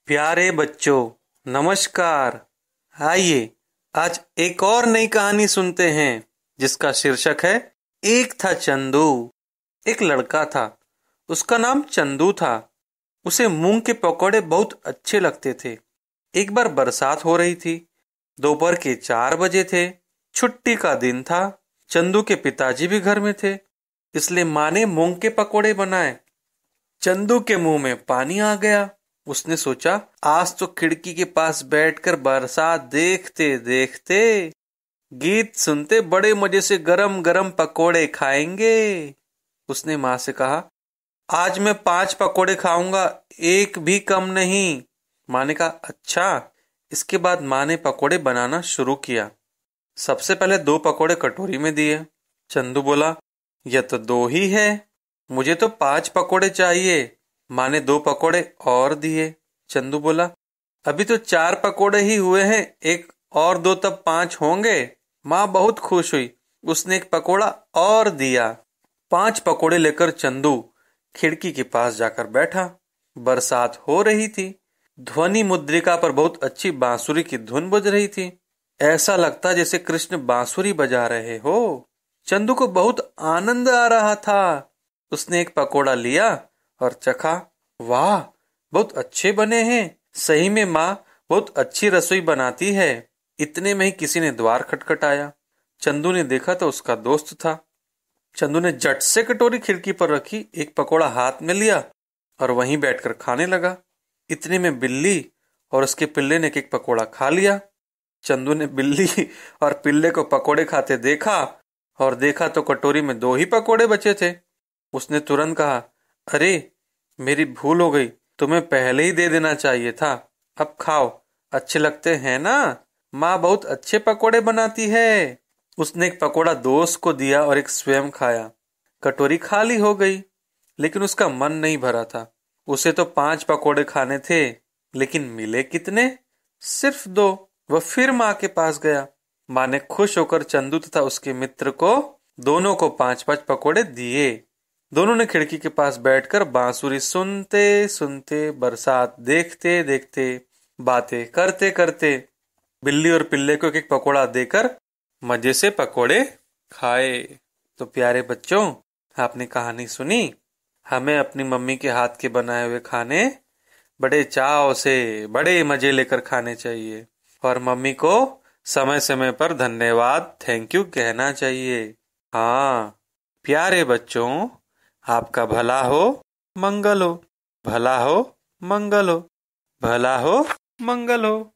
प्यारे बच्चों, नमस्कार। आइए आज एक और नई कहानी सुनते हैं जिसका शीर्षक है एक था चंदू। एक लड़का था, उसका नाम चंदू था। उसे मूंग के पकौड़े बहुत अच्छे लगते थे। एक बार बरसात हो रही थी। दोपहर के 4 बजे थे। छुट्टी का दिन था। चंदू के पिताजी भी घर में थे, इसलिए माँ ने मूंग के पकौड़े बनाए। चंदू के मुंह में पानी आ गया। उसने सोचा आज तो खिड़की के पास बैठकर बरसात देखते देखते, गीत सुनते बड़े मजे से गरम गरम पकोड़े खाएंगे। उसने माँ से कहा, आज मैं 5 पकोड़े खाऊंगा, एक भी कम नहीं। माँ ने कहा, अच्छा। इसके बाद माँ ने पकोड़े बनाना शुरू किया। सबसे पहले 2 पकोड़े कटोरी में दिए। चंदू बोला, यह तो 2 ही है, मुझे तो 5 पकोड़े चाहिए। माँ ने 2 पकोड़े और दिए। चंदू बोला, अभी तो 4 पकोड़े ही हुए हैं, एक और 2 तब 5 होंगे। माँ बहुत खुश हुई, उसने एक पकोड़ा और दिया। 5 पकोड़े लेकर चंदू खिड़की के पास जाकर बैठा। बरसात हो रही थी। ध्वनि मुद्रिका पर बहुत अच्छी बांसुरी की धुन बज रही थी। ऐसा लगता जैसे कृष्ण बांसुरी बजा रहे हो। चंदू को बहुत आनंद आ रहा था। उसने एक पकोड़ा लिया और चखा। वाह, बहुत अच्छे बने हैं। सही में माँ बहुत अच्छी रसोई बनाती है। इतने में ही किसी ने द्वार खटखटाया। चंदू ने देखा तो उसका दोस्त था। चंदू ने झट से कटोरी खिड़की पर रखी, एक पकोड़ा हाथ में लिया और वहीं बैठकर खाने लगा। इतने में बिल्ली और उसके पिल्ले ने एक पकोड़ा खा लिया। चंदू ने बिल्ली और पिल्ले को पकोड़े खाते देखा और देखा तो कटोरी में 2 ही पकोड़े बचे थे। उसने तुरंत कहा, अरे मेरी भूल हो गई, तुम्हें पहले ही दे देना चाहिए था। अब खाओ, अच्छे लगते हैं ना, माँ बहुत अच्छे पकोड़े बनाती है। उसने एक पकोड़ा दोस्त को दिया और एक स्वयं खाया। कटोरी खाली हो गई, लेकिन उसका मन नहीं भरा था। उसे तो 5 पकोड़े खाने थे, लेकिन मिले कितने? सिर्फ 2। वह फिर माँ के पास गया। माँ ने खुश होकर चंदू तथा उसके मित्र को दोनों को 5-5 पकोड़े दिए। दोनों ने खिड़की के पास बैठकर बांसुरी सुनते सुनते, बरसात देखते देखते, बातें करते करते, बिल्ली और पिल्ले को एक पकोड़ा देकर मजे से पकोड़े खाए। तो प्यारे बच्चों, आपने कहानी सुनी। हमें अपनी मम्मी के हाथ के बनाए हुए खाने बड़े चाव से, बड़े मजे लेकर खाने चाहिए और मम्मी को समय समय पर धन्यवाद, थैंक यू कहना चाहिए। हाँ प्यारे बच्चों, आपका भला हो, मंगल हो। भला हो, मंगल हो। भला हो, मंगल हो।